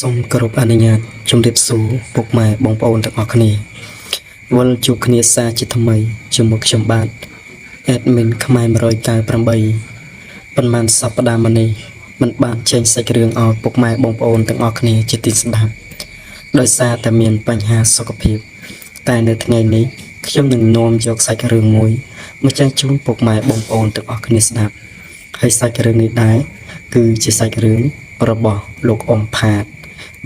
សូមគោរពអនុញ្ញាតជម្រាបសួរពុកម៉ែបងប្អូនទាំងអស់គ្នាវិលជួបគ្នាសារជាថ្មីជាមួយខ្ញុំបាទ admin ខ្មែរ198ប៉ុន្មានសប្តាហ៍មុននេះមិនបានចេញសាច់រឿងឲ្យពុកម៉ែបងប្អូនទាំងអស់គ្នាជាទីស្ដាប់ដោយសារតែមានបញ្ហាសុខភាពតែនៅថ្ងៃនេះខ្ញុំនឹងនាំយកសាច់រឿងមួយមកចែកជូនពុកម៉ែបងប្អូនទាំងអស់គ្នាស្ដាប់ហើយសាច់រឿងនេះដែរគឺជាសាច់រឿងរបស់លោកអ៊ំផាត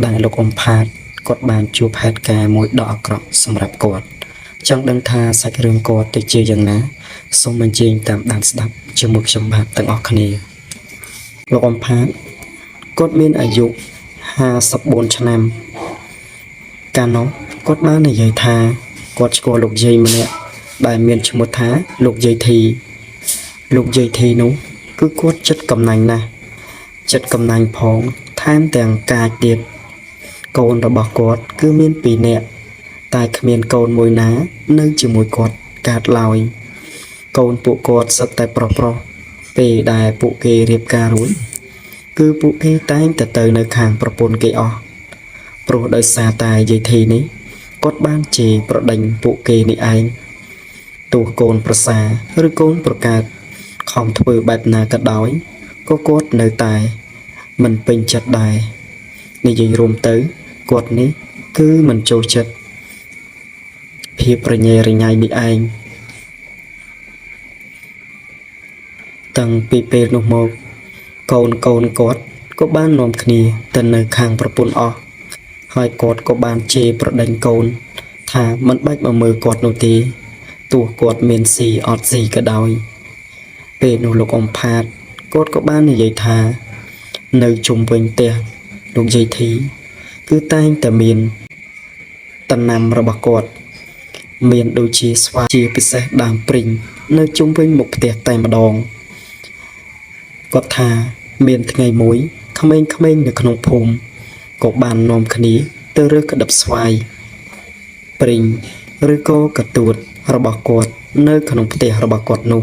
ដែលលោកអ៊ំផាតគាត់បានជួបហេតុការណ៍មួយដ៏អាក្រក់សម្រាប់គាត់ចង់ដឹងថាសាច់រឿងគាត់ទៅជាយ៉ាងណាសូមបញ្ជាតាមដានស្ដាប់ជាមួយខ្ញុំបាទទាំងអស់គ្នាលោកអ៊ំផាតគាត់មានអាយុ54ឆ្នាំកាលនោះគាត់បាននិយាយថាគាត់ស្គាល់លោកយាយម្នាក់ដែលមានឈ្មោះថាលោកយាយធីលោកយាយធីនោះគឺគាត់ចិត្តកំណាញ់ណាស់ចិត្តកំណាញ់ផងថែមទាំងកាចទៀតកូនរបស់គាត់គឺមាន2នាក់តែគ្មានកូនមួយណានៅជាមួយគាត់កើតឡើយកូនពួកគាត់សុទ្ធតែប្រុសពេលដែលពួកគេរៀបការរួចគឺពួកគេតែងតែទៅនៅខាងប្រពន្ធគេអស់ព្រោះដោយសារតែយាយធីនេះគាត់បានជេរប្រដេញពួកគេនេះឯងទោះកូនប្រសាឬកូនប្រកើតខំធ្វើបែបណាក៏ដោយក៏គាត់នៅតែមិនពេញចិត្តដែរនិយាយរួមទៅគាត់នេះគឺមិនចូលចិត្តភាពប្រញ៉េរញ៉ៃនេះឯងតាំងពីពេលនោះមកកូនគាត់ក៏បាននាំគ្នាទៅនៅខាងប្រពន្ធអស់ហើយគាត់ក៏បានជេរប្រដេញកូនថាមិនបាច់មកមើលគាត់នោះទេទោះគាត់មានស៊ីអត់ស៊ីក៏ដោយពេលនោះលោកអ៊ំផាតគាត់ក៏បាននិយាយថានៅជុំវិញផ្ទះលោកយាយធីគឺតែងតែមានតំណាំរបស់គាត់មានដូចជាស្វាជាពិសេសដើមព្រីងនៅជុំវិញមុខផ្ទះតែម្ដងគាត់ថាមានថ្ងៃមួយក្មេងៗនៅក្នុងភូមិក៏បាននាំគ្នាទៅរើសក្តឹបស្វាយព្រីងឬក៏កទួតរបស់គាត់នៅក្នុងផ្ទះរបស់គាត់នោះ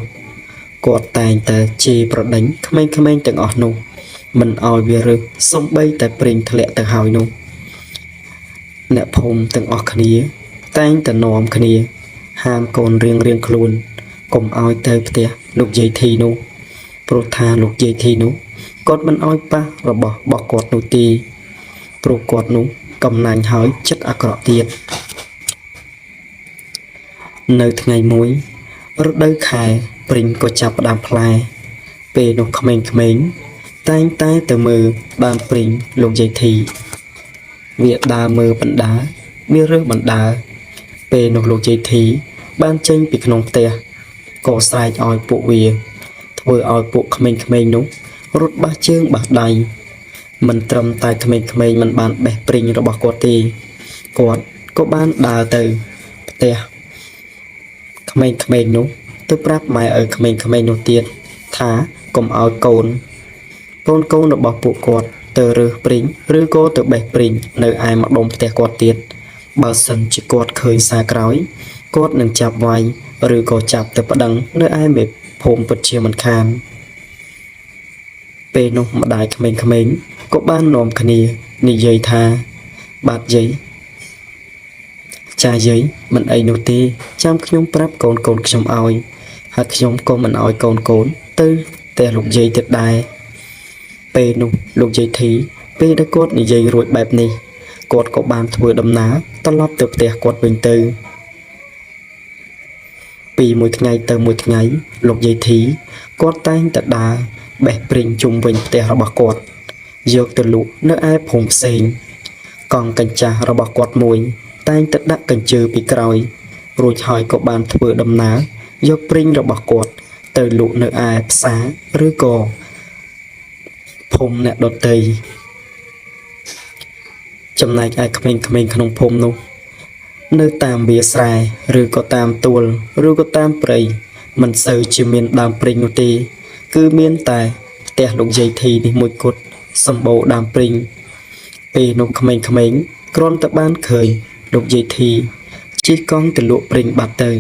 គាត់តែងតែជេរប្រដេញក្មេងៗទាំងអស់នោះមិនឲ្យវារើសសំបីតែព្រីងធ្លាក់ទៅហើយនោះអ្នកភូមិទាំងអស់គ្នាតែងតែនាំគ្នាហាមកូនរៀងខ្លួនកុំឲ្យទៅផ្ទះលោកយាយធីនោះព្រោះថាលោកយាយធីនោះគាត់មិនឲ្យប៉ះរបស់គាត់នោះទេព្រោះគាត់នោះកំណាញ់ហើយចិត្តអាក្រក់ទៀតនៅថ្ងៃមួយរដូវខែព្រីងក៏ចាប់ផ្ដើមផ្លែពេលនោះក្មេងៗតែងតែទៅមើលដើមព្រីងលោកយាយធីវាដើរមើលបណ្ដាវារើសបណ្ដាពេលនោះលោកយាយធីបានចេញពីក្នុងផ្ទះក៏ស្រែកឲ្យពួកវាធ្វើឲ្យពួកក្មេងៗនោះរត់បះជើងបះដៃមិនត្រឹមតែក្មេងៗមិនបានបេះព្រីងរបស់គាត់ទេគាត់ក៏បានដើរទៅផ្ទះក្មេងៗនោះទៅប្រាប់ម៉ែឪក្មេងៗនោះទៀតថាកុំឲ្យកូនរបស់ពួកគាត់ទៅរើសព្រីងឬក៏ទៅបេះព្រីងនៅឯម្ដុំផ្ទះគាត់ទៀតបើសិនជាគាត់ឃើញសារក្រោយគាត់នឹងចាប់វាយឬក៏ចាប់ទៅប្តឹងនៅឯមេភូមិពិតជាមិនខានពេលនោះម្ដាយក្មេងៗក៏បាននាំគ្នានិយាយថាបាទយាយចាយាយមិនអីនោះទេចាំខ្ញុំប្រាប់កូនខ្ញុំឲ្យហើយខ្ញុំក៏មិនឲ្យកូនទៅផ្ទះលោកយាយទៀតដែរពេលនោះលោកយាយធីពេលដែលគាត់និយាយរួចបែបនេះគាត់ក៏បានធ្វើដំណើរត្រឡប់ទៅផ្ទះគាត់វិញទៅពីមួយថ្ងៃទៅមួយថ្ងៃលោកយាយធីគាត់តែងតែដើរបេះព្រីងជុំវិញផ្ទះរបស់គាត់យកទៅលក់នៅឯភូមិផ្សេងកង់កញ្ចាស់របស់គាត់មួយតែងតែដាក់កញ្ជើពីក្រោយរួចហើយក៏បានធ្វើដំណើរយកព្រីងរបស់គាត់ទៅលក់នៅឯផ្សារឬក៏ភូមិអ្នកដទៃចំណែកឯក្មេងៗក្នុងភូមិនោះនៅតាមវាលស្រែឬក៏តាមទួលឬក៏តាមព្រៃមិនសូវជាមានដើមព្រីងនោះទេគឺមានតែផ្ទះលោកយាយធីនេះមួយគត់សម្បូរដើមព្រីងពេលនោះក្មេងៗគ្រាន់តែបានឃើញលោកយាយធីជិះកង់ទៅលក់ព្រីងបាត់ទៅ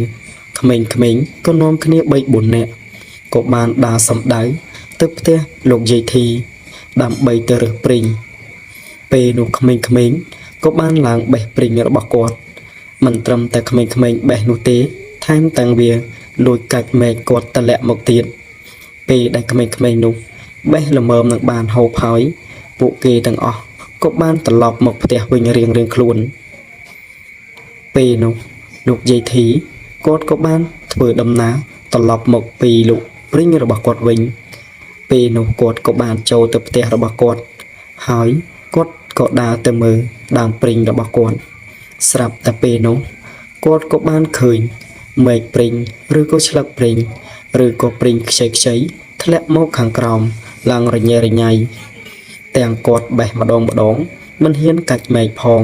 ក្មេងៗក៏នាំគ្នា 3-4 នាក់ក៏បានដើរសំដៅទៅផ្ទះលោកយាយធីដើម្បីទៅរើសព្រីង ពេលនោះក្មេងៗក៏បានឡើងបេះព្រីងរបស់គាត់មិនត្រឹមតែក្មេងៗបេះនោះទេថែមទាំងវាលួចកាច់មែកគាត់ទម្លាក់មកទៀតពេលដែលក្មេងៗនោះបេះល្មមនឹងបានហូបហើយពួកគេទាំងអស់ក៏បានត្រឡប់មកផ្ទះវិញរៀងៗខ្លួនពេលនោះលោកយាយធីគាត់ក៏បានធ្វើដំណើរត្រឡប់មកពីលោកព្រីងរបស់គាត់វិញពេលនោះគាត់ក៏បានចូលទៅផ្ទះរបស់គាត់ហើយគាត់ក៏ដើរទៅមើលដើមព្រីងរបស់គាត់ស្រាប់តែពេលនោះគាត់ក៏បានឃើញមែកព្រីងឬក៏ស្លឹកព្រីងឬក៏ព្រីងខ្ចីៗធ្លាក់មកខាងក្រោមឡើងរញ៉េរញ៉ៃទាំងគាត់បេះម្ដងមិនហ៊ានកាច់មែកផង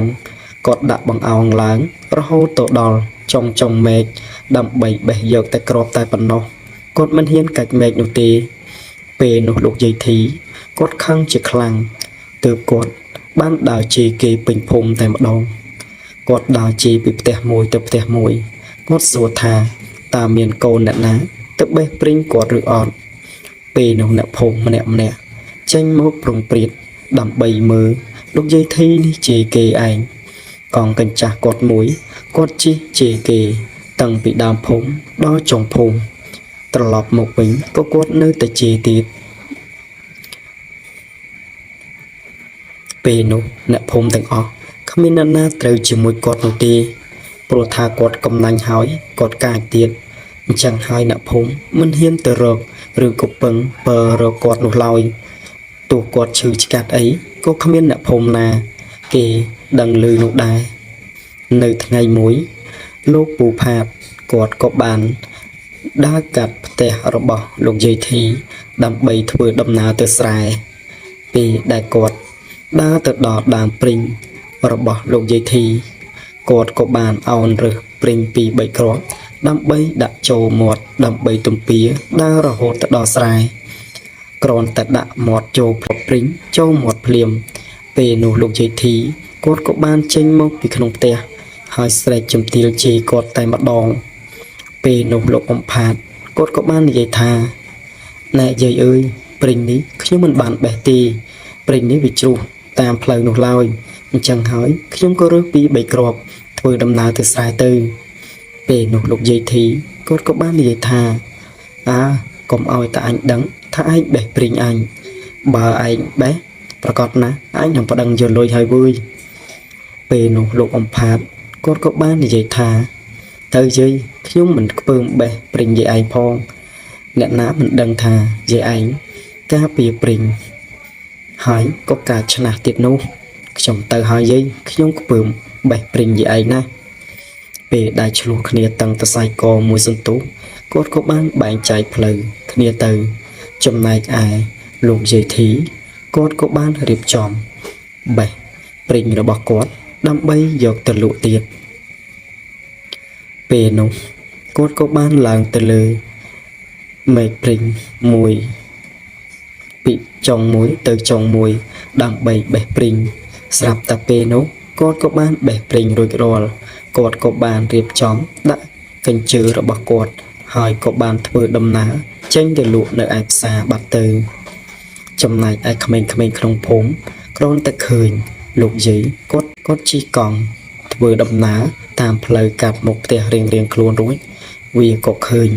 គាត់ដាក់បង្អោងឡើងរហូតទៅដល់ចុងមែកដើម្បីបេះយកតែក្របតែប៉ុណ្ណោះគាត់មិនហ៊ានកាច់មែកនោះទេពេលនោះលោកយាយធីគាត់ខឹងជាខ្លាំងទើបគាត់បានដើរជេរគេពេញភូមិតែម្ដងគាត់ដើរជេរពីផ្ទះមួយទៅផ្ទះមួយគាត់សួរថាតើមានកូនអ្នកណាទៅបេះព្រីងគាត់ឬអត់ពេលនោះអ្នកភូមិម្នាក់ចេញមកប្រងព្រាតដើម្បីមើលលោកយាយធីនេះជេរគេឯងកងកញ្ចាស់គាត់មួយគាត់ជិះជេរគេតាំងពីដើមភូមិដល់ចុងភូមិត្រឡប់មកវិញក៏គាត់នៅតែជេរទៀតពេលនោះអ្នកភូមិទាំងអស់គ្មានអ្នកណាត្រូវជាមួយគាត់នោះទេព្រោះថាគាត់កំណាញ់ហើយគាត់កាចទៀតអញ្ចឹងហើយអ្នកភូមិមិនហ៊ានទៅរកឬក៏ពឹងបើរកគាត់នោះឡើយទោះគាត់ឈឺឆ្កាត់អីក៏គ្មានអ្នកភូមិណាគេដឹងឮនោះដែរនៅថ្ងៃមួយលោកពូផាតគាត់ក៏បានដើរកាត់ផ្ទះរបស់លោកយាយធីដើម្បីធ្វើដំណើរទៅស្រែពេលដែលគាត់ដើរទៅដល់ដើមព្រីងរបស់លោកយាយធីគាត់ក៏បានអោនរើសព្រីងពី3គ្រាប់ដើម្បីដាក់ចូលមាត់ដើម្បីទំពាដើររហូតទៅដល់ស្រែគ្រាន់តែដាក់មាត់ចូលផ្លប់ព្រីងចូលមាត់ភ្លាមពេលនោះលោកយាយធីគាត់ក៏បានចេញមកពីក្នុងផ្ទះហើយស្រែកជំទាវជេរគាត់តែម្ដងពេលនោះលោកអំផាតគាត់ក៏បាននិយាយថាណែយាយអើយព្រីងនេះខ្ញុំមិនបានបេះទេព្រីងនេះវាជ្រុះតាមផ្លូវនោះឡើយអញ្ចឹងហើយខ្ញុំក៏រើសពី3គ្រាប់ធ្វើដំណើរទៅស្រែទៅពេលនោះលោកយាយធីគាត់ក៏បាននិយាយថាកុំឲ្យតាអញដឹងថាឯងបេះព្រីងអញបើឯងបេះប្រកាសណាអញនឹងប្តឹងយកលុយហើយវើយពេលនោះលោកអំផាតគាត់ក៏បាននិយាយថាទៅយាយខ្ញុំមិនខ្ពើមបេះព្រីងយាយឯងផងអ្នកណាមិនដឹងថាយាយឯងការពារព្រីងហើយក៏ការឆ្នះទៀតនោះខ្ញុំទៅហើយយាយខ្ញុំខ្ពើមបេះព្រីងយាយឯងណាពេលដែលឆ្លោះគ្នាតាំងតសៃកមួយសន្ទុះគាត់ក៏បានបែងចែកផ្លូវគ្នាទៅចំណែកឯលោកយាយធីគាត់ក៏បានរៀបចំបេះព្រីងរបស់គាត់ដើម្បីយកទៅលក់ទៀតពេលនោះគាត់ក៏បានឡើងទៅលើមែកព្រីងមួយពីចុងមួយទៅចុងមួយដើម្បីបេះព្រីងស្រាប់តែពេលនោះគាត់ក៏បានបេះព្រីងរួចរាល់គាត់ក៏បានរៀបចំដាក់កញ្ជើរបស់គាត់ហើយក៏បានធ្វើដំណើរចេញទៅលក់នៅឯផ្សារបាត់ទៅចំណែកឯក្មេងៗក្នុងភូមិគ្រាន់តែឃើញលោកយាយគាត់ជិះកង់ធ្វើដំណើរតាមផ្លូវកាត់មកផ្ទះរៀងៗខ្លួនរួចវាក៏ឃើញ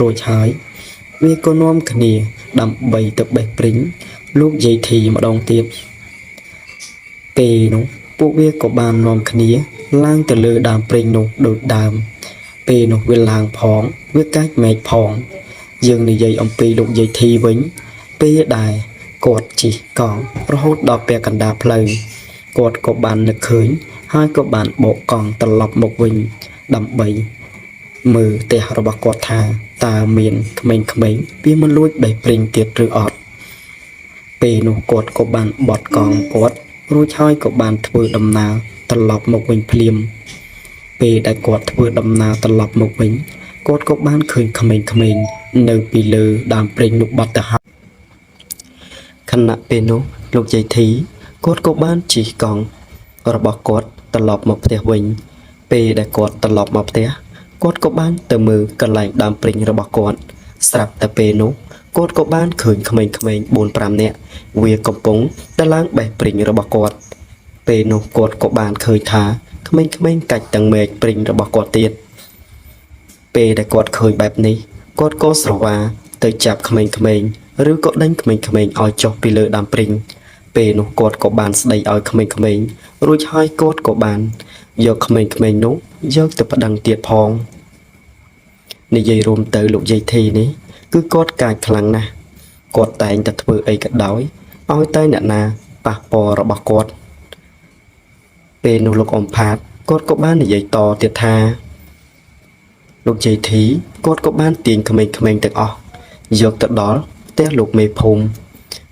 រួចហើយវាក៏នាំគ្នាដើម្បីទៅបេះព្រីងលោកយាយធីម្ដងទៀតពេលនោះពួកវាក៏បាននាំគ្នាឡើងទៅលើដើមព្រីងនោះដូចដើមពេលនោះវាឡើងផងវាកាច់មែកផងយើងនិយាយអំពីលោកយាយធីវិញពេលដែលគាត់ជិះកង់រហូតដល់ពាក់កណ្ដាលផ្លូវគាត់ក៏បាននឹកឃើញហើយក៏បានបកកង់ត្រឡប់មកវិញដើម្បីមើលផ្ទះរបស់គាត់ថាតើមានក្មេងៗវាមិនលួចបេះព្រីងទៀតឬអត់ពេលនោះគាត់ក៏បានបត់កង់គាត់រួចហើយក៏បានធ្វើដំណើរត្រឡប់មកវិញភ្លាមពេលដែលគាត់ធ្វើដំណើរត្រឡប់មកវិញគាត់ក៏បានឃើញក្មេងៗនៅពីលើដើមព្រីងនោះបាត់ទៅហើយខណៈពេលនោះលោកយាយធីគាត់ក៏បានជិះកង់របស់គាត់ត្រឡប់មកផ្ទះវិញពេលដែលគាត់ត្រឡប់មកផ្ទះគាត់ក៏បានទៅមើលកន្លែងដើមព្រីងរបស់គាត់ស្រាប់តែពេលនោះគាត់ក៏បានឃើញក្មេងៗ 4-5 នាក់វាកំពុងតែឡើងបេះព្រីងរបស់គាត់ ពេលនោះគាត់ក៏បានឃើញថាក្មេងៗកាច់ទាំងមែកព្រីងរបស់គាត់ទៀតពេលដែលគាត់ឃើញបែបនេះគាត់ក៏ស្រវាទៅចាប់ក្មេងៗឬក៏ដេញក្មេងៗឲ្យចុះពីលើដើមព្រីងពេលនោះគាត់ក៏បានស្ដីឲ្យក្មេងៗរួចហើយគាត់ក៏បានយកក្មេងៗនោះយកទៅប្តឹងទៀតផងនិយាយរួមទៅលោកយាយធីនេះគឺគាត់កាចខ្លាំងណាស់គាត់តែងតែធ្វើអីក៏ដោយឲ្យតែអ្នកណាប៉ះពាល់របស់គាត់ពេលនោះលោកអ៊ំផាតគាត់ក៏បាននិយាយតទៀតថាលោកយាយធីគាត់ក៏បានទាញក្មេងៗទាំងអស់យកទៅដល់ផ្ទះលោកមេភូមិ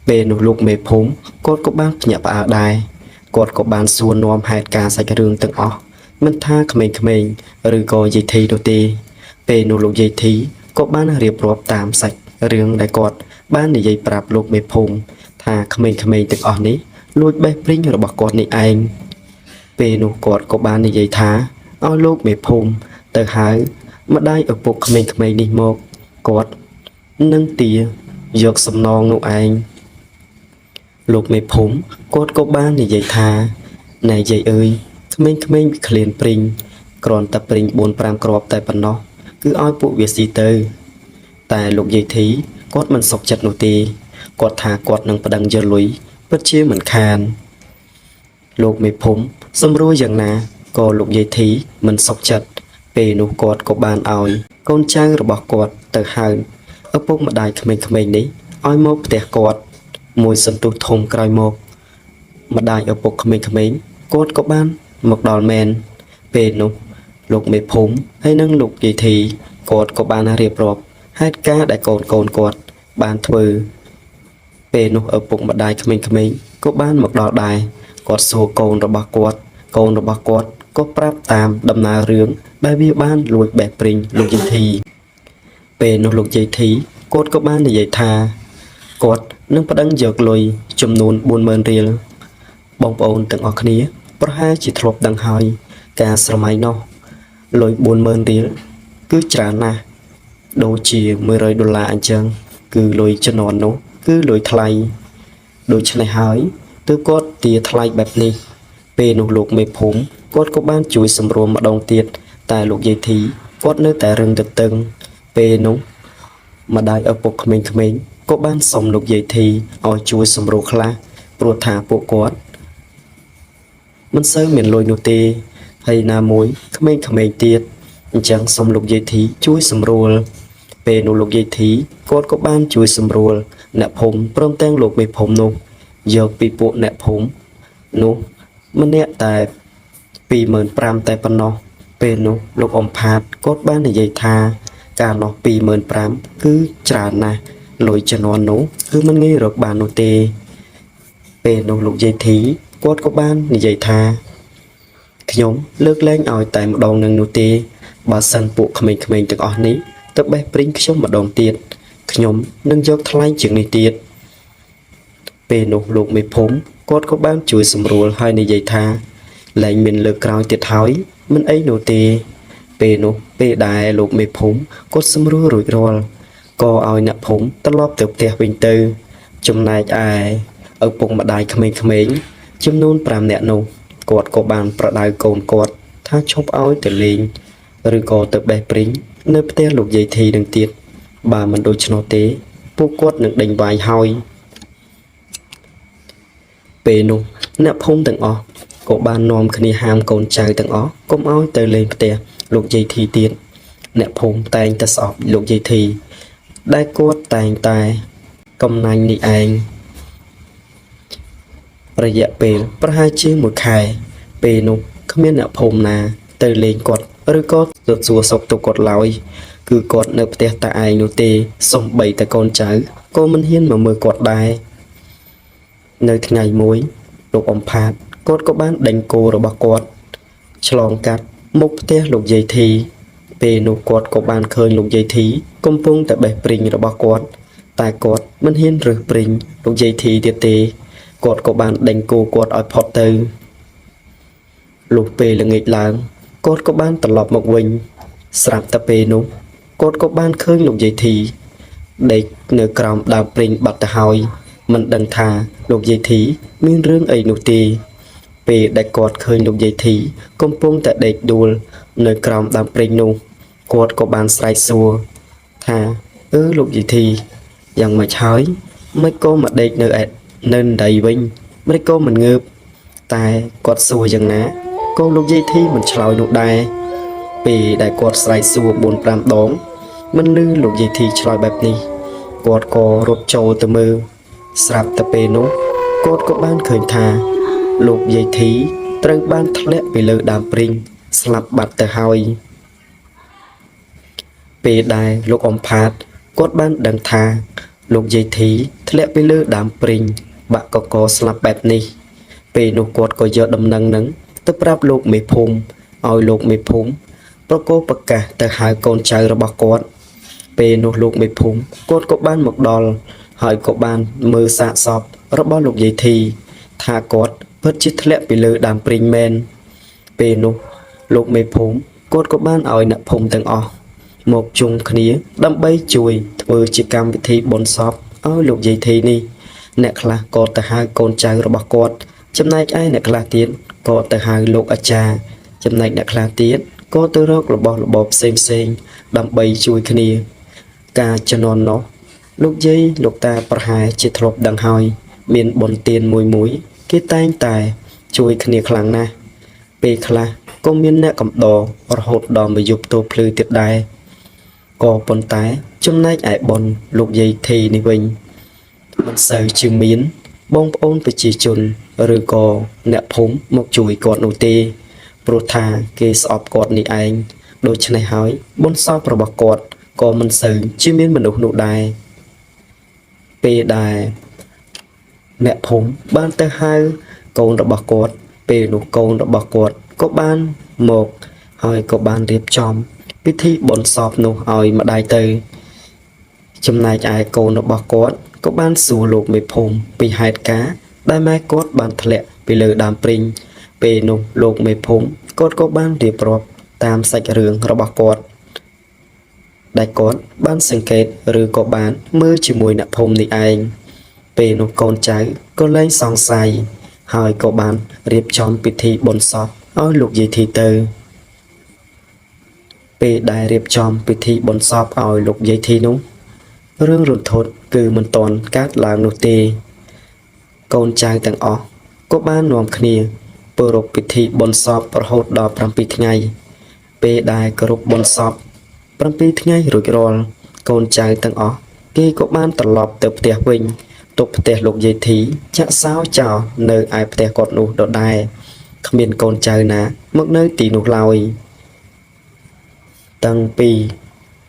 ពេលនោះលោកមេភូមិគាត់ក៏បានភ្ញាក់ផ្អើលដែរគាត់ក៏បានសួរនាំហេតុការសាច់រឿងទាំងអស់មិនថាក្មេងៗឬក៏យាយធីនោះទេពេលនោះលោកយាយធីក៏បានរៀបរាប់តាមសាច់រឿងដែលគាត់បាននិយាយប្រាប់លោកមេភូមិថាក្មេងៗទាំងអស់នេះលួចបេះព្រីងរបស់គាត់នេះឯងពេលនោះគាត់ក៏បាននិយាយថាឲ្យលោកមេភូមិទៅហៅម្ដាយឪពុកក្មេងៗនេះមកគាត់នឹងទាយកសំណងនោះឯងលោកមេភូមិគាត់ក៏បាននិយាយថាណែយាយអើយក្មេងៗវាឃ្លានព្រីងគ្រាន់តែព្រីង 4-5 គ្រាប់តែប៉ុណ្ណោះគឺឲ្យពួកវាស៊ីទៅតែលោកយាយធីគាត់មិនសុខចិត្តនោះទេគាត់ថាគាត់នឹងប្តឹងយកលុយពិតជាមិនខានលោកមេភូមិសម្រួលយ៉ាងណាក៏លោកយាយធីមិនសុខចិត្តពេលនោះគាត់ក៏បានឲ្យកូនចៅរបស់គាត់ទៅហៅឪពុកម្ដាយក្មេងៗនេះឲ្យមកផ្ទះគាត់មួយសន្ទុះធំក្រោយមកម្ដាយឪពុកក្មេងៗគាត់ក៏បានមកដល់មែនពេលនោះលោកមេភូមិហើយនិងលោកយាយធីគាត់ក៏បានរៀបរាប់ហេតុការណ៍ដែលកូនគាត់បានធ្វើពេលនោះឪពុកម្ដាយក្មេងៗក៏បានមកដល់ដែរគាត់សួរកូនរបស់គាត់ក៏ប្រាប់តាមដំណើររឿងដែលវាបានលួចបេះព្រីងលោកយាយធីពេលនោះលោកយាយធីគាត់ក៏បាននិយាយថាគាត់នឹងប្តឹងយកលុយចំនួន 40000 រៀលបងប្អូនទាំងអស់គ្នាប្រហែលជាធ្លាប់ដឹងហើយការស្រមៃនោះលុយ 40000 រៀលគឺច្រើនណាស់ដូចជា$100អញ្ចឹងគឺលុយចំនួននោះគឺលុយថ្លៃដូច្នេះហើយទើបគាត់ទាថ្លៃបែបនេះពេលនោះលោកមេភូមិគាត់ក៏បានជួយសម្រួលម្ដងទៀតតែលោកយាយធីគាត់នៅតែរឹងទទឹងពេលនោះម្ដាយឪពុកក្មេងៗក៏បានសុំលោកយាយធីឲ្យជួយសម្រួលខ្លះព្រោះថាពួកគាត់មិនសូវមានលុយនោះទេហើយណាមួយក្មេងៗទៀតអញ្ចឹងសុំលោកយាយធីជួយសម្រួលពេលនោះលោកយាយធីគាត់ក៏បានជួយសម្រួលអ្នកភូមិព្រមទាំងលោកមេភូមិនោះយកពីពួកអ្នកភូមិនោះម្នាក់តែ25000តែប៉ុណ្ណោះពេលនោះលោកអ៊ំផាតគាត់បាននិយាយថាការនោះ25000គឺច្រើនណាស់លុយចំនួននោះគឺមិនងាយរកបាននោះទេពេលនោះលោកយាយធីគាត់ក៏បាននិយាយថាខ្ញុំលើកលែងឲ្យតែម្ដងនឹងនោះទេបើសិនពួកក្មេងៗទាំងអស់នេះទៅបេះព្រីងខ្ញុំម្ដងទៀតខ្ញុំនឹងយកថ្លៃជាងនេះទៀតពេលនោះលោកមេភូមិគាត់ក៏បានជួយសម្រួលហើយនិយាយថាលែងមានលើកក្រោយទៀតហើយមិនអីនោះទេពេលនោះពេលដែលលោកមេភូមិគាត់សម្រួលរួចរាល់ក៏ឲ្យអ្នកភូមិត្រឡប់ទៅផ្ទះវិញទៅចំណែកឯឪពុកម្ដាយក្មេងៗចំនួន5នាក់នោះគាត់ក៏បានប្រដៅកូនគាត់ថាឈប់ឲ្យទៅលេងឬក៏ទៅបេះព្រីងនៅផ្ទះលោកយាយធីនឹងទៀតបើមិនដូច្នោះទេពួកគាត់នឹងដេញវាយហើយពេលនោះអ្នកភូមិទាំងអស់ក៏បាននាំគ្នាហាមកូនចៅទាំងអស់កុំឲ្យទៅលេងផ្ទះលោកយាយធីទៀតអ្នកភូមិតែងតែស្អប់លោកយាយធីដែលគាត់តែងតែកំណាញ់នេះឯងរយៈពេលប្រហែលជា1ខែពេលនោះគ្មានអ្នកភូមិណាទៅលេងគាត់ឬក៏ទៅសួរសុខទុក្ខគាត់ឡើយគឺគាត់នៅផ្ទះតែឯងនោះទេសូម្បីតែកូនចៅក៏មិនហ៊ានមកមើលគាត់ដែរនៅថ្ងៃមួយលោកអ៊ំផាតគាត់ក៏បានដេញគោរបស់គាត់ឆ្លងកាត់មុខផ្ទះលោកយាយធីពេលនោះគាត់ក៏បានឃើញលោកយាយធីកំពុងតែបេះព្រីងរបស់គាត់តែគាត់មិនហ៊ានរើសព្រីងលោកយាយធីទៀតទេគាត់ក៏បានដេញគោគាត់ឲ្យផុតទៅលុះពេលល្ងាចឡើងគាត់ក៏បានត្រឡប់មកវិញស្រាប់តែពេលនោះគាត់ក៏បានឃើញលោកយាយធីដេកនៅក្រោមដើមព្រីងបាត់ទៅហើយមិនដឹងថាលោកយាយធីមានរឿងអីនោះទេ ពេលដែលគាត់ឃើញលោកយាយធីកំពុងតែដេកដួលនៅក្រោមដើមព្រេងនោះគាត់ក៏បានស្រែកសួរថាលោកយាយធីយ៉ាងម៉េចហើយមិនក៏មកដេកនៅដីវិញមិនក៏មិនងើបតែគាត់សួរយ៉ាងណាក៏លោកយាយធីមិនឆ្លើយនោះដែរពេលដែលគាត់ស្រែកសួរ 4-5 ដងមិនឮលោកយាយធីឆ្លើយបែបនេះគាត់ក៏រត់ចូលទៅមើលស្រាប់តែពេលនោះគាត់ក៏បានឃើញថាលោកយាយធីត្រូវបានធ្លាក់ពីលើដើមព្រីងស្លាប់បាត់ទៅហើយពេលដែលលោកអ៊ំផាតគាត់បានដឹងថាលោកយាយធីធ្លាក់ពីលើដើមព្រីងបាក់កកស្លាប់បែបនេះពេលនោះគាត់ក៏យកដំណឹងហ្នឹងទៅប្រាប់លោកមេភូមិឲ្យលោកមេភូមិប្រកោប្រកាសទៅហៅកូនចៅរបស់គាត់ពេលនោះលោកមេភូមិគាត់ក៏បានមកដល់ហើយក៏បានមើលសាកសពរបស់លោកយាយធីថាគាត់ពិតជាធ្លាក់ពីលើដើមព្រីងមែនពេលនោះលោកមេភូមិគាត់ក៏បានឲ្យអ្នកភូមិទាំងអស់មកជុំគ្នាដើម្បីជួយធ្វើជាកម្មវិធីបុណ្យសពឲ្យលោកយាយធីនេះអ្នកខ្លះក៏ទៅហៅកូនចៅរបស់គាត់ចំណែកឯអ្នកខ្លះទៀតក៏ទៅហៅលោកអាចារ្យចំណែកអ្នកខ្លះទៀតក៏ទៅរករបស់របរផ្សេងដើម្បីជួយគ្នាការជំនាន់នោះលោកយាយលោកតាប្រហែលជាធ្លាប់ដឹងហើយមានបុណ្យទានមួយគេតែងតែជួយគ្នាខ្លាំងណាស់ពេលខ្លះក៏មានអ្នកកំដររហូតដល់មកយប់តោភ្លឺទៀតដែរក៏ប៉ុន្តែចំណែកឯបុណ្យលោកយាយធីនេះវិញមិនសូវជាមានបងប្អូនប្រជាជនឬក៏អ្នកភូមិមកជួយគាត់នោះទេព្រោះថាគេស្អប់គាត់នេះឯងដូច្នេះហើយបុណ្យសពរបស់គាត់ក៏មិនសូវជាមានមនុស្សនោះដែរពេលដែលអ្នកភូមិបានទៅហៅកូនរបស់គាត់ពេលនោះកូនរបស់គាត់ក៏បានមកហើយក៏បានរៀបចំពិធីបុណ្យសពនោះឲ្យម្ដាយទៅចំណែកឯកូនរបស់គាត់ក៏បានសួរលោកមេភូមិពីហេតុការណ៍ដែលម៉ែគាត់បានធ្លាក់ពីលើដើមព្រីងពេលនោះលោកមេភូមិគាត់ក៏បានរៀបរាប់តាមសាច់រឿងរបស់គាត់ដែលគាត់បានសង្កេតឬក៏បានមើលជាមួយអ្នកភូមិនេះឯងពេលនោះកូនចៅក៏លែងសង្ស័យហើយក៏បានរៀបចំពិធីបុណ្យសពឲ្យលោកយាយធីទៅពេលដែលរៀបចំពិធីបុណ្យសពឲ្យលោកយាយធីនោះរឿងរន្ធត់គឺមិនទាន់កើតឡើងនោះទេកូនចៅទាំងអស់ក៏បាននាំគ្នាប្រារព្ធពិធីបុណ្យសពរហូតដល់7ថ្ងៃពេលដែលគោរពបុណ្យសព7ថ្ងៃរួចរាល់កូនចៅទាំងអស់គេក៏បានត្រឡប់ទៅផ្ទះវិញទុកផ្ទះលោកយាយធីចាក់សោចោលនៅឯផ្ទះគាត់នោះដដែលគ្មានកូនចៅណាមកនៅទីនោះឡើយតាំងពី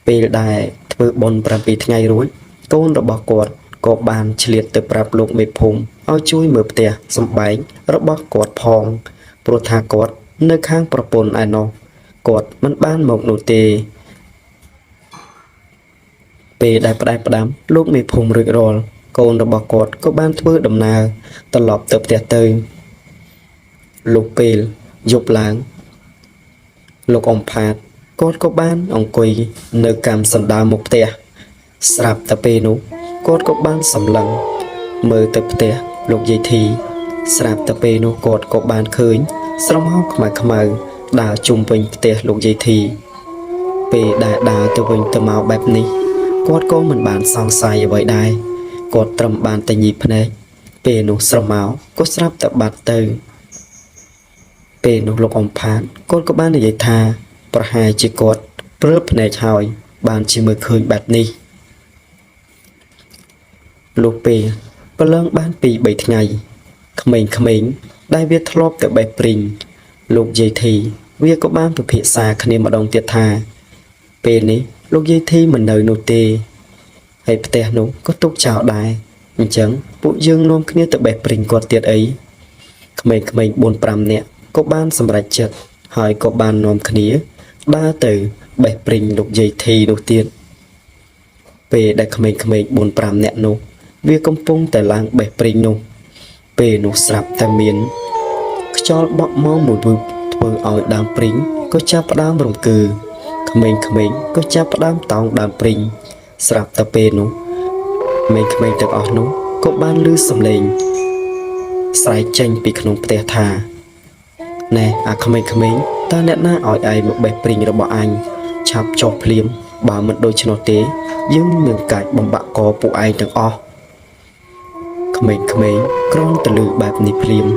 ពេលដែលធ្វើបុណ្យ7ថ្ងៃរួចកូនរបស់គាត់ក៏បានឆ្លៀតទៅប្រាប់លោកមេភូមិឲ្យជួយមើលផ្ទះសម្បែងរបស់គាត់ផងព្រោះថាគាត់នៅខាងប្រពន្ធឯណោះគាត់មិនបានមកនោះទេពេលដែលផ្ដាំលោកមេភូមិរួចរាល់កូនរបស់គាត់ក៏បានធ្វើដំណើរត្រឡប់ទៅផ្ទះទៅលុះពេលយប់ឡើងលោកអ៊ំផាតគាត់ក៏បានអង្គុយនៅកម្មសណ្ដាមុខផ្ទះស្រាប់តែពេលនោះគាត់ក៏បានសម្លឹងមើលទៅផ្ទះលោកយាយធីស្រាប់តែពេលនោះគាត់ក៏បានឃើញស្រមោលខ្មៅដើរជុំវិញផ្ទះលោកយាយធីពេលដែលដើរទៅវិញទៅមកបែបនេះគាត់ក៏មិនបានសង្ស័យអ្វីដែរគាត់ត្រឹមបានតែញីភ្នែកពេលនោះស្រមោលក៏ស្រាប់តែបាត់ទៅពេលនោះលោកអ៊ំផាតគាត់ក៏បាននិយាយថាប្រហែលជាគាត់ព្រើភ្នែកហើយបានជាមើលឃើញបែបនេះលុះពេលប្រឡងបាន 2-3 ថ្ងៃក្មេងៗដែលវាធ្លាប់តែបេះព្រីងលោកយាយធីវាក៏បានពិភាក្សាគ្នាម្ដងទៀតថាពេលនេះលោកយាយធីមិននៅនោះទេហើយផ្ទះនោះក៏ទុកចោលដែរអញ្ចឹងពួកយើងនាំគ្នាទៅបេះព្រីងគាត់ទៀតអីក្មេងៗ 4-5 នាក់ក៏បានសម្រេចចិត្តហើយក៏បាននាំគ្នាដើរទៅបេះព្រីងលោកយាយធីនោះទៀតពេលដែលក្មេងៗ 4-5 នាក់នោះវាកំពុងតែឡើងបេះព្រីងនោះពេលនោះស្រាប់តែមានខ្យល់បក់មកមួយវឹបធ្វើឲ្យដើមព្រីងក៏ចាប់ផ្ដើមរង្គើក្មេងៗក៏ចាប់ផ្ដើមតោងដើមព្រីងស្រាប់តែពេលនោះក្មេងៗទាំងអស់នោះក៏បានឮសំឡេងស្រែកចេញពីក្នុងផ្ទះថា ណែអាក្មេងៗតើអ្នកណាឲ្យឯងមកបេះព្រីងរបស់អញឆាប់ចុះភ្លាមបើមិនដូច្នោះទេយើងនឹងកាច់បំបាក់កពួកឯងទាំងអស់ក្មេងៗគ្រាន់តែឮបែបនេះភ្លាម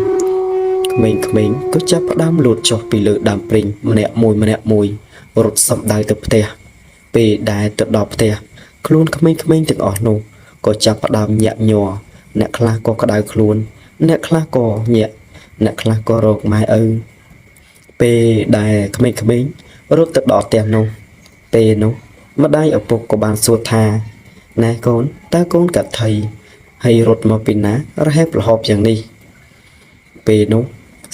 ក្មេងៗក៏ចាប់ផ្ដើមលោតចុះពីលើដើមព្រីងម្នាក់មួយរត់សំដៅទៅផ្ទះពេលដែលទៅដល់ផ្ទះខ្លួនក្មេងៗទាំងអស់នោះក៏ចាប់ផ្ដើមញាក់ញ័រអ្នកខ្លះក៏ក្តៅខ្លួនអ្នកខ្លះក៏ញាក់អ្នកខ្លះក៏រកម៉ែឪពេលដែលក្មេងៗរត់ទៅដល់ផ្ទះនោះពេលនោះម្ដាយឪពុកក៏បានសួរថាណែកូនតើកូនកាត់ថៃហើយរត់មកពីណារហេបរហូបយ៉ាងនេះពេលនោះ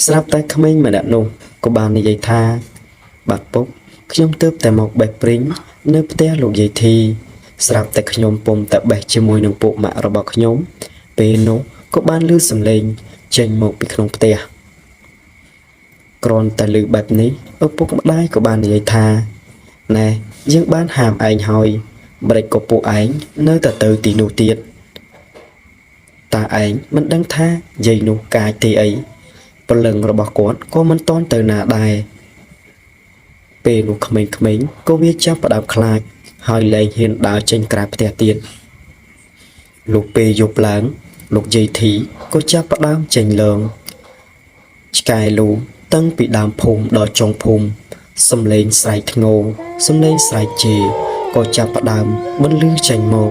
ស្រាប់តែក្មេងម្នាក់នោះក៏បាននិយាយថាបាទពុកខ្ញុំទើបតែមកបេះព្រីងនៅផ្ទះលោកយាយធីស្រាប់តែខ្ញុំពុំតែបេះជាមួយនឹងពួកម៉ាក់របស់ខ្ញុំពេលនោះក៏បានឮសំឡេងចេញមកពីក្នុងផ្ទះគ្រាន់តែឮបែបនេះឪពុកម្ដាយក៏បាននិយាយថាណែយើងបានហាមឯងហើយម្ដេចក៏ពួកឯងនៅតែទៅទីនោះទៀតតើឯងមិនដឹងថាយាយនោះកាចទេអីព្រលឹងរបស់គាត់ក៏មិនតន់ទៅណាដែរពេលនោះក្មេងៗក៏វាចាប់ផ្ដើមខ្លាចហើយលែងហ៊ានដើរចេញក្រៅផ្ទះទៀតលោកពេលយប់ឡើងលោកយាយធីក៏ចាប់ផ្ដើមចេញលងឆ្កែលូតាំងពីដើមភូមិដល់ចុងភូមិសំឡេងស្រែកធ្ងោសំឡេងស្រែកជេរក៏ចាប់ផ្ដើមបន្លឺចេញមក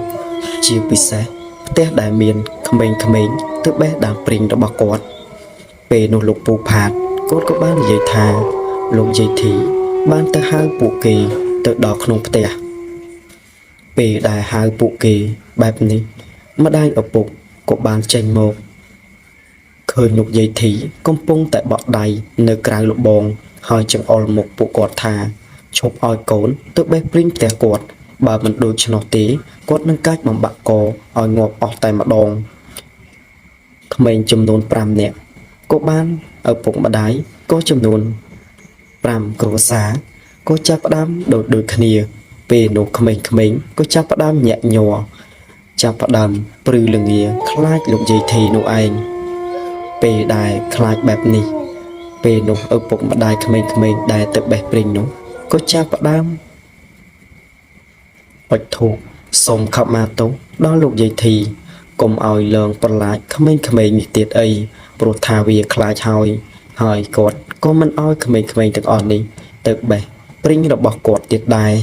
ជាពិសេសផ្ទះដែលមានក្មេងៗទៅបេះដើមព្រីងរបស់គាត់ពេលនោះលោកពូផាតគាត់ក៏បាននិយាយថាលោកយាយធីបានទៅហៅពួកគេទៅដល់ក្នុងផ្ទះពេលដែលហៅពួកគេបែបនេះម្ដាយឪពុកក៏បានចេញមកឃើញលោកយាយធីកំពុងតែបក់ដៃនៅក្រៅលបងហើយចង្អុលមុខពួកគាត់ថាឈប់ឲ្យកូនទៅបេះព្រីងផ្ទះគាត់បើមិនដូច្នោះទេគាត់នឹងកាច់បំបាក់កឲ្យងាប់អស់តែម្ដងក្មេងចំនួន5នាក់ក៏បានឪពុកម្ដាយក៏ចំនួន5គ្រួសារក៏ចាប់ផ្ដើមដូចគ្នាពេលនោះក្មេងៗក៏ចាប់ផ្ដើមញាក់ញ័រចាប់ផ្ដើមព្រឺលងាខ្លាចលោកយាយធីនោះឯងពេលដែលខ្លាចបែបនេះពេលនោះឪពុកម្ដាយក្មេងៗដែលទៅបេះព្រីងនោះក៏ចាប់ផ្ដើមបិទធូបសូមខមាទោសដល់លោកយាយធីកុំឲ្យលងប្រឡាចក្មេងៗនេះទៀតអីព្រោះថាវាខ្លាចហើយគាត់ក៏មិនឲ្យក្មេងៗទាំងអស់នេះទៅបេះព្រីងរបស់គាត់ទៀតដែរ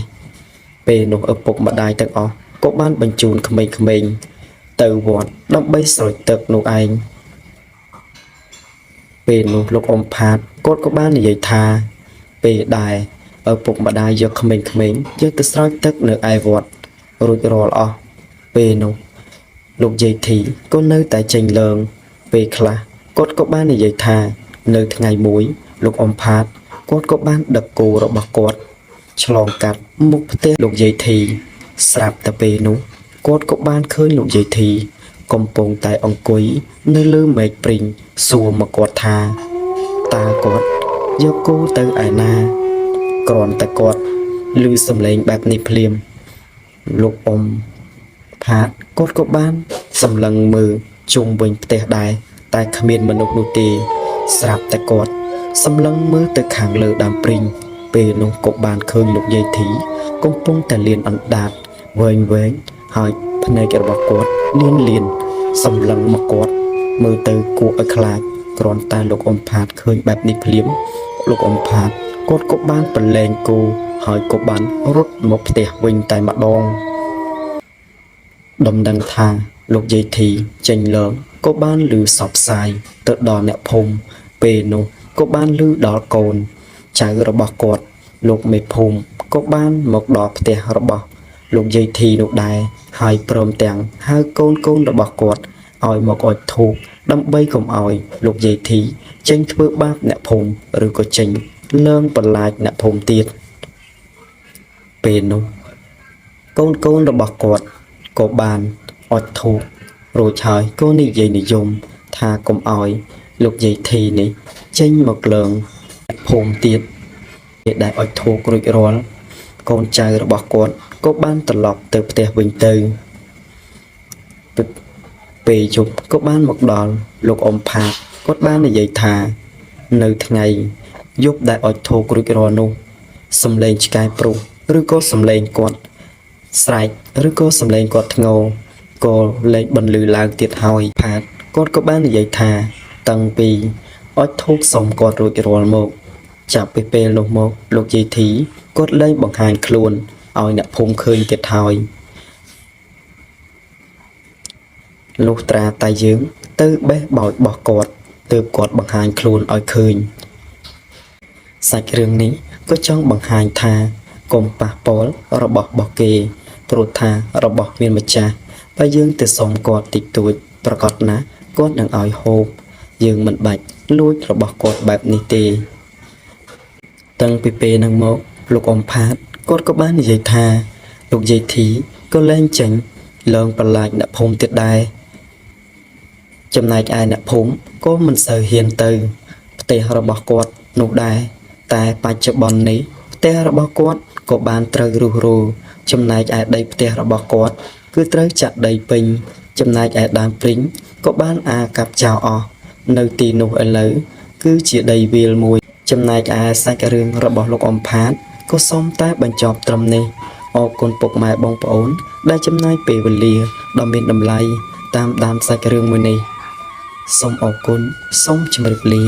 ពេលនោះឪពុកម្ដាយទាំងអស់ក៏បានបញ្ជូនក្មេងៗទៅវត្តដើម្បីស្រោចទឹកនោះឯងពេលនោះលោកអ៊ំផាតគាត់ក៏បាននិយាយថាពេលដែលឪពុកម្ដាយយកក្មេងៗយកទៅស្រោចទឹកនៅឯវត្តរួចរាល់អស់ពេលនោះលោកយាយធីក៏នៅតែចេញលើងពេលខ្លះគាត់ក៏បាននិយាយថានៅថ្ងៃមួយលោកអ៊ំផាតគាត់ក៏បានដឹកគោរបស់គាត់ឆ្លងកាត់មុខផ្ទះលោកយាយធីស្រាប់តែពេលនោះគាត់ក៏បានឃើញលោកយាយធីកំពុងតែអង្គុយនៅលើមែកព្រីងសួរមកគាត់ថាតើគាត់យកគោទៅឯណាគ្រាន់តែគាត់ឮសំឡេងបែបនេះភ្លាមលោកអ៊ំផាតគាត់ក៏បានសម្លឹងមើលជុំវិញផ្ទះដែរតែគ្មានមនុស្សនោះទេស្រាប់តែគាត់សម្លឹងមើលទៅខាងលើដើមព្រីងពេលនោះក៏បានឃើញលោកយាយធីកំពុងតែលៀនអណ្ដាតវែងហើយភ្នែករបស់គាត់លៀនសម្លឹងមកគាត់មើលទៅគួរឲ្យខ្លាចគ្រាន់តែលោកអ៊ំផាតឃើញបែបនេះភ្លាមលោកអ៊ំផាតគាត់ក៏បានប្រឡែងគោហើយក៏បានរត់មកផ្ទះវិញតែម្ដងដំណឹងថាលោកយាយធីចេញលើក៏បានឮសពផ្សាយទៅដល់អ្នកភូមិពេលនោះក៏បានឮដល់កូនចៅរបស់គាត់លោកមេភូមិក៏បានមកដល់ផ្ទះរបស់លោកយាយធីនោះដែរហើយព្រមទាំងហៅកូនរបស់គាត់ឲ្យមកអុជធូបដើម្បីកុំឲ្យលោកយាយធីចេញធ្វើបាបអ្នកភូមិឬក៏ចេញលើងបន្លាចអ្នកភូមិទៀតពេលនោះកូនរបស់គាត់ក៏បានអុជធូបរួចហើយក៏និយាយនិយមថាកុំឲ្យលោកយាយធីនេះចេញមកលើងអ្នកភូមិទៀតពេលដែលអុជធូបរួចរាល់កូនចៅរបស់គាត់ក៏បានត្រឡប់ទៅផ្ទះវិញទៅពេលយប់ក៏បានមកដល់លោកអ៊ំផាតគាត់បាននិយាយថា នៅថ្ងៃយប់ដែលអុចធោករួចរាល់នោះសំឡេងឆ្កែព្រុសឬក៏សំឡេងគាត់ស្រែកឬក៏សំឡេងគាត់ធ្ងរក៏លេចបន្លឺឡើងទៀតហើយផាតគាត់ក៏បាននិយាយថាតាំងពីអុចធោកសុំគាត់រួចរាល់មកចាប់ពីពេលនោះមកលោកយាយធីគាត់លែងបង្ហាញខ្លួនឲ្យអ្នកភូមិឃើញទៀតហើយលុះត្រាតែយើងទៅបេះបោចរបស់គាត់ទើបគាត់បង្ហាញខ្លួនឲ្យឃើញសាច់រឿងនេះក៏ចង់បង្ហាញថាកុំប៉ះពាល់របស់គេព្រោះថារបស់មានម្ចាស់បើយើងទៅសុំគាត់តិចតួចប្រកាសណាគាត់នឹងឲ្យហូបយើងមិនបាច់លួចរបស់គាត់បែបនេះទេតាំងពីពេលហ្នឹងមកលោកអ៊ំផាតគាត់ក៏បាននិយាយថាលោកយាយធីក៏លែងចេញឡើងបន្លាចអ្នកភូមិទៀតដែរចំណែកឯអ្នកភូមិក៏មិនសូវហ៊ានទៅផ្ទះរបស់គាត់នោះដែរតែបច្ចុប្បន្ននេះផ្ទះរបស់គាត់ក៏បានត្រូវរុះរោចំណែកឯដីផ្ទះរបស់គាត់គឺត្រូវចាក់ដីពេញចំណែកឯដើមព្រីងក៏បានអាកាប់ចោលអស់នៅទីនោះឥឡូវគឺជាដីវាលមួយចំណែកឯសាច់រឿងរបស់លោកអ៊ំផាតក៏សូមតែបញ្ចប់ត្រឹមនេះអរគុណពុកម៉ែបងប្អូនដែលចំណាយពេលវេលាដ៏មានតម្លៃតាមដានសាច់រឿងមួយនេះសូមអរគុណសូមជម្រាបលា